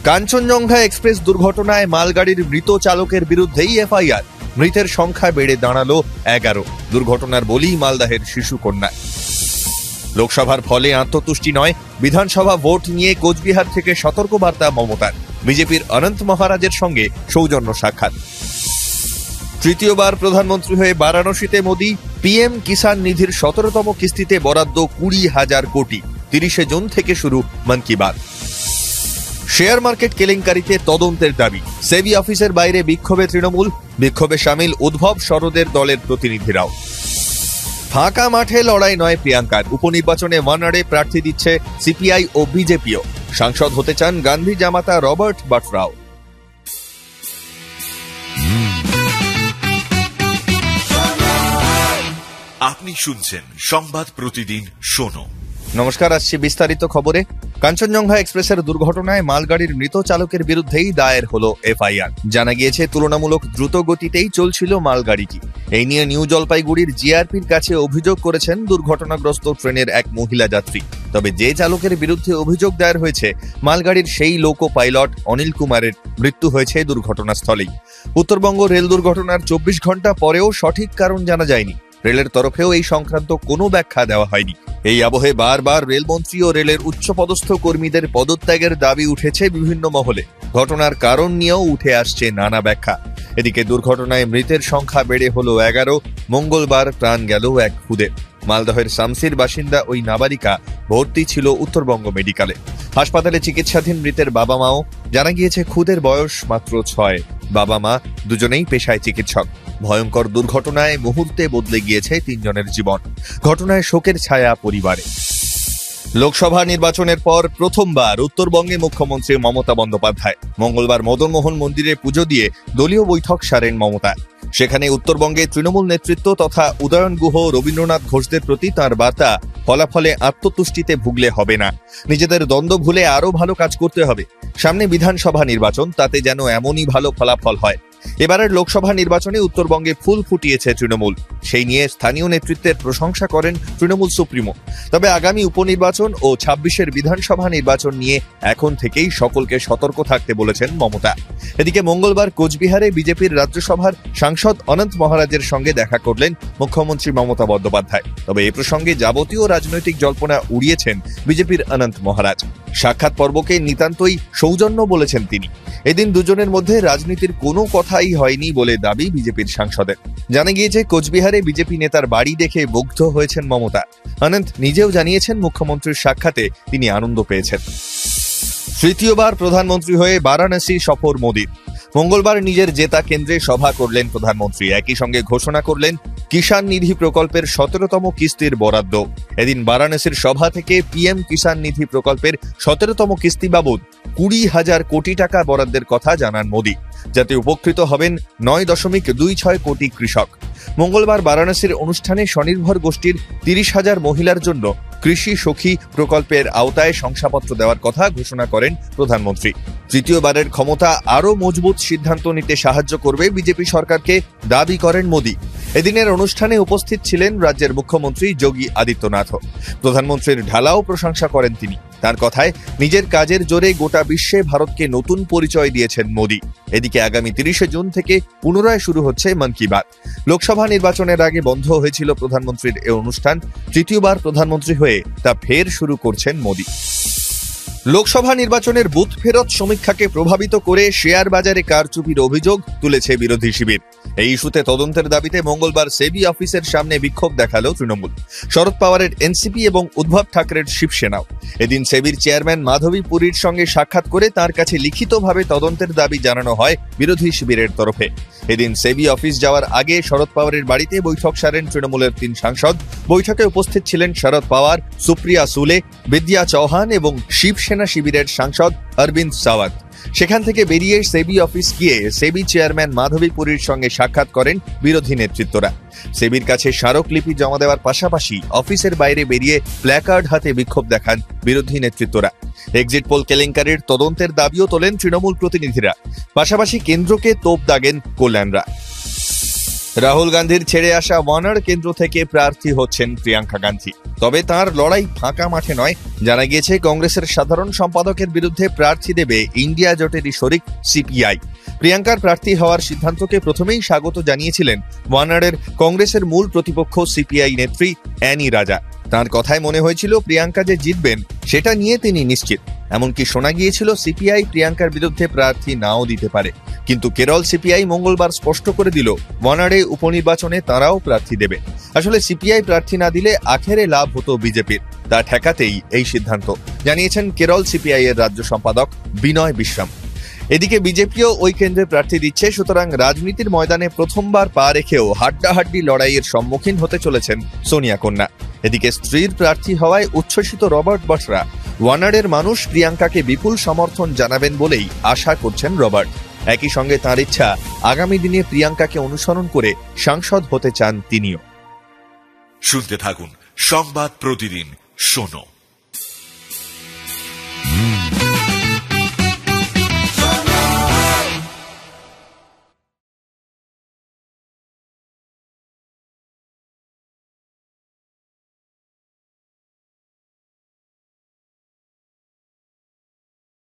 Kanchenjunga express দুর্ঘটনায় মালগাড়ির মৃত চালকের বিরুদ্ধেই এফআইআর। মৃতের সংখ্যা বেড়ে দাঁড়ালো 11। দুর্ঘটনার বলি মালদাহের শিশু কন্যা। লোকসভার ফলে আত্মতুষ্টি নয়, বিধানসভা ভোট নিয়ে কোচবিহার থেকে সতর্কবার্তা মমতার। বিজেপির অনন্ত মহারাজের সঙ্গে সৌজন্য সাক্ষাৎ। তৃতীয়বার প্রধানমন্ত্রী হয়ে বারাণসীতে মোদী। পিএম কিষাণ নিধির 17তম কিস্তিতে বরাদ্দ 20,000 কোটি। 30 জুন থেকে শুরু মন কি বাত। শেয়ার মার্কেট কেলেঙ্কারিতে তদন্তের দাবি। সেবি অফিসের বাইরে বিক্ষোভে তৃণমূল। বিক্ষোভে সামিল উদ্ভব শরদের দলের প্রতিনিধিরাও। ফাঁকা মাঠে লড়াই নয় প্রিয়াঙ্কার। উপনির্বাচনে ওয়ানারে প্রার্থী দিচ্ছে সিপিআই ও বিজেপিও। সাংসদ হতে চান গান্ধী জামাতা রবার্ট বাট্রাও। আপনি শুনছেন সংবাদ প্রতিদিন শোনো। নমস্কার, আসছি বিস্তারিত খবরে। কাঞ্চনজঙ্ঘা এক্সপ্রেসের দুর্ঘটনায় মালগাড়ির মৃত চালকের বিরুদ্ধেই দায়ের হলো এফআইআর। জানা গিয়েছে তুলনামূলক দ্রুত গতিতেই চলছিল মালগাড়িটি। এই নিয়ে নিউ জলপাইগুড়ির জিআরপির কাছে অভিযোগ করেছেন দুর্ঘটনাগ্রস্ত ট্রেনের এক মহিলা যাত্রী। তবে যে চালকের বিরুদ্ধে অভিযোগ দায়ের হয়েছে, মালগাড়ির সেই লোকো পাইলট অনিল কুমারের মৃত্যু হয়েছে দুর্ঘটনাস্থলেই। উত্তরবঙ্গ রেল দুর্ঘটনার 24 ঘন্টা পরেও সঠিক কারণ জানা যায়নি। রেলের তরফেও এই সংক্রান্ত কোনো ব্যাখ্যা দেওয়া হয়নি। এই আবহে বারবার রেলমন্ত্রী ও রেলের উচ্চপদস্থ কর্মীদের পদত্যাগের দাবি উঠেছে বিভিন্ন মহলে। ঘটনার কারণ নিয়েও উঠে আসছে নানা ব্যাখ্যা। এদিকে দুর্ঘটনায় মৃতের সংখ্যা বেড়ে হলো 11। মঙ্গলবার প্রাণ গেল এক খুদে। মালদহের শামসির বাসিন্দা ওই নাবালিকা ভর্তি ছিল উত্তরবঙ্গ মেডিকেলে। হাসপাতালে চিকিৎসাধীন মৃতের বাবা মাও। জানা গিয়েছে খুদের বয়স মাত্র 6। বাবা মা দুজনেই পেশায় চিকিৎসক। ভয়ঙ্কর দুর্ঘটনায় মুহূর্তে বদলে গিয়েছে 3 জনের জীবন। ঘটনায় শোকের ছায়া পরিবারে। লোকসভা নির্বাচনের পর প্রথমবার উত্তরবঙ্গে মুখ্যমন্ত্রী মমতা বন্দ্যোপাধ্যায়। মঙ্গলবার মদনমোহন মন্দিরে পুজো দিয়ে দলীয় বৈঠক সারেন মমতা। সেখানে উত্তরবঙ্গে তৃণমূল নেতৃত্ব তথা উদয়ন গুহ, রবীন্দ্রনাথ ঘোষদের প্রতি তাঁর বার্তা, ফলাফলে আত্মতুষ্টিতে ভুগলে হবে না। নিজেদের দ্বন্দ্ব ভুলে আরও ভালো কাজ করতে হবে। সামনে বিধানসভা নির্বাচন, তাতে যেন এমনই ভালো ফলাফল হয়। এবারের লোকসভা নির্বাচনে উত্তরবঙ্গে ফুল ফুটিয়েছে তৃণমূল। সেই নিয়ে স্থানীয় নেতৃত্বের প্রশংসা করেন তৃণমূল সুপ্রিমো। তবে আগামী উপনির্বাচন ও 26-এর বিধানসভা নির্বাচন নিয়ে এখন থেকেই সকলকে সতর্ক থাকতে বলেছেন মমতা। এদিকে মঙ্গলবার কোচবিহারে বিজেপির রাজ্যসভার সাংসদ অনন্ত মহারাজের সঙ্গে দেখা করলেন মুখ্যমন্ত্রী মমতা বন্দ্যোপাধ্যায়। তবে এ প্রসঙ্গে যাবতীয় রাজনৈতিক জল্পনা উড়িয়েছেন বিজেপির অনন্ত মহারাজ। সাক্ষাৎ পর্বকে নিতান্তই সৌজন্য বলেছেন তিনি। এদিন দুজনের মধ্যে রাজনীতির কোনো কথাই হয়নি বলে দাবি বিজেপির সাংসদের। জানা গিয়েছে কোচবিহারে বিজেপি নেতার বাড়ি দেখে মুগ্ধ হয়েছেন মমতা। অনন্ত নিজেও জানিয়েছেন মুখ্যমন্ত্রীর সাক্ষাতে তিনি আনন্দ পেয়েছেন। তৃতীয়বার প্রধানমন্ত্রী হয়ে বারাণসী সফর মোদীর। মঙ্গলবার নিজের জেতা কেন্দ্রে সভা করলেন প্রধানমন্ত্রী। একই সঙ্গে ঘোষণা করলেন কিষাণ নিধি প্রকল্পের 17তম কিস্তির বরাদ্দ। এদিন বারাণসীর সভা থেকে পিএম কিষাণ নিধি প্রকল্পের 17তম কিস্তি বাবদ 20,000 কোটি টাকা বরাদ্দের কথা জানান মোদী। যাতে উপকৃত হবেন 9.26 কোটি কৃষক। মঙ্গলবার বারাণসীর অনুষ্ঠানে স্বনির্ভর গোষ্ঠীর 30,000 মহিলার জন্য কৃষি সখী প্রকল্পের আওতায় শংসাপত্র দেওয়ার কথা ঘোষণা করেন প্রধানমন্ত্রী। তৃতীয়বারের ক্ষমতা আরও মজবুত সিদ্ধান্ত নিতে সাহায্য করবে বিজেপি সরকারকে দাবি করেন মোদী। এদিনের অনুষ্ঠানে উপস্থিত ছিলেন রাজ্যের মুখ্যমন্ত্রী যোগী আদিত্যনাথও। প্রধানমন্ত্রীর ঢালাও প্রশংসা করেন তিনি। তার কথায় নিজের কাজের জোরে গোটা বিশ্বে ভারতকে নতুন পরিচয় দিয়েছেন মোদী। এদিকে আগামী 30 জুন থেকে পুনরায় শুরু হচ্ছে মন কি বাত। লোকসভা নির্বাচনের আগে বন্ধ হয়েছিল প্রধানমন্ত্রীর এই অনুষ্ঠান। তৃতীয়বার প্রধানমন্ত্রী হয়ে তা ফের শুরু করছেন মোদী। লোকসভা নির্বাচনের বুথ ফেরত সমীক্ষাকে প্রভাবিত করে শেয়ার বাজারে কারচুপির অভিযোগ তুলেছে বিরোধী শিবির। এই ইস্যুতে তদন্তের দাবিতে মঙ্গলবার সেবি অফিসের সামনে বিক্ষোভ দেখালো তৃণমূল। শরদ পাওয়ারের এনসিপি এবং উদ্ধব ঠাকরের শিবসেনাও। এদিন সেবির চেয়ারম্যান মাধবী পুরীর সঙ্গে সাক্ষাৎ করে তার কাছে লিখিতভাবে তদন্তের দাবি জানানো হয় বিরোধী শিবিরের তরফে। এদিন সেবি অফিস যাওয়ার আগে শরদ পাওয়ারের বাড়িতে বৈঠক সারেন তৃণমূলের 3 সাংসদ। বৈঠকে উপস্থিত ছিলেন শরদ পাওয়ার, সুপ্রিয়া সুলে, বিদ্যা চৌহান এবং শিবসেনা শিবিরের সাংসদ অরবিন্দ সাওয়াত। সেখান থেকে বেরিয়ে সেবি অফিস গিয়ে সেবি চেয়ারম্যান মাধবী পুরীর সঙ্গে সাক্ষাৎ করেন বিরোধী নেতৃত্বরা। সেবির কাছে স্মারকলিপি জমা দেওয়ার পাশাপাশি অফিসের বাইরে বেরিয়ে প্ল্যাকার্ড হাতে বিক্ষোভ দেখান বিরোধী নেতৃত্বরা। এক্সিট পোল কেলেঙ্কারির তদন্তের দাবিও তোলেন তৃণমূল প্রতিনিধিরা। পাশাপাশি কেন্দ্রকে তোপ দাগেন কল্যাণরা। রাহুল গান্ধীর ছেড়ে আসা ওয়ানার কেন্দ্র থেকে প্রার্থী হচ্ছেন প্রিয়াঙ্কা গান্ধী। তবে তার লড়াই ফাঁকা মাঠে নয়। জানা গিয়েছে কংগ্রেসের সাধারণ সম্পাদকের বিরুদ্ধে প্রার্থী দেবে ইন্ডিয়া জোটেরই শরিক সিপিআই। প্রিয়াঙ্কার প্রার্থী হওয়ার সিদ্ধান্তকে প্রথমেই স্বাগত জানিয়েছিলেন ওয়ানারের কংগ্রেসের মূল প্রতিপক্ষ সিপিআই নেত্রী অ্যানি রাজা। তার কথায় মনে হয়েছিল প্রিয়াঙ্কা যে জিতবেন সেটা নিয়ে তিনি নিশ্চিত। এমনকি শোনা গিয়েছিল সিপিআই প্রিয়াঙ্কার বিরুদ্ধে প্রার্থী নাও দিতে পারে। কিন্তু কেরল সিপিআই মঙ্গলবার স্পষ্ট করে দিল ওয়ানারে উপনির্বাচনে তারাও প্রার্থী দেবে। আসলে সিপিআই প্রার্থী না দিলে আখেরে লাভ হতো বিজেপির, তা ঠেকাতেই এই সিদ্ধান্ত, জানিয়েছেন কেরল সিপিআই এর রাজ্য সম্পাদক বিনয় বিশ্রাম। এদিকে বিজেপিও ওই কেন্দ্রে প্রার্থী দিচ্ছে। সুতরাং রাজনীতির ময়দানে প্রথমবার পা রেখেও হাড্ডাহাড্ডি লড়াইয়ের সম্মুখীন হতে চলেছেন সোনিয়া কন্যা। এদিকে স্ত্রীর প্রার্থী হওয়ায় উচ্ছ্বসিত রবার্ট বাড্রা। ওয়ানারের মানুষ প্রিয়াঙ্কাকে বিপুল সমর্থন জানাবেন বলেই আশা করছেন রবার্ট। একই সঙ্গে তাঁর ইচ্ছা আগামী দিনে প্রিয়াঙ্কাকে অনুসরণ করে সাংসদ হতে চান তিনিও। শুনতে থাকুন সংবাদ প্রতিদিন শোনো।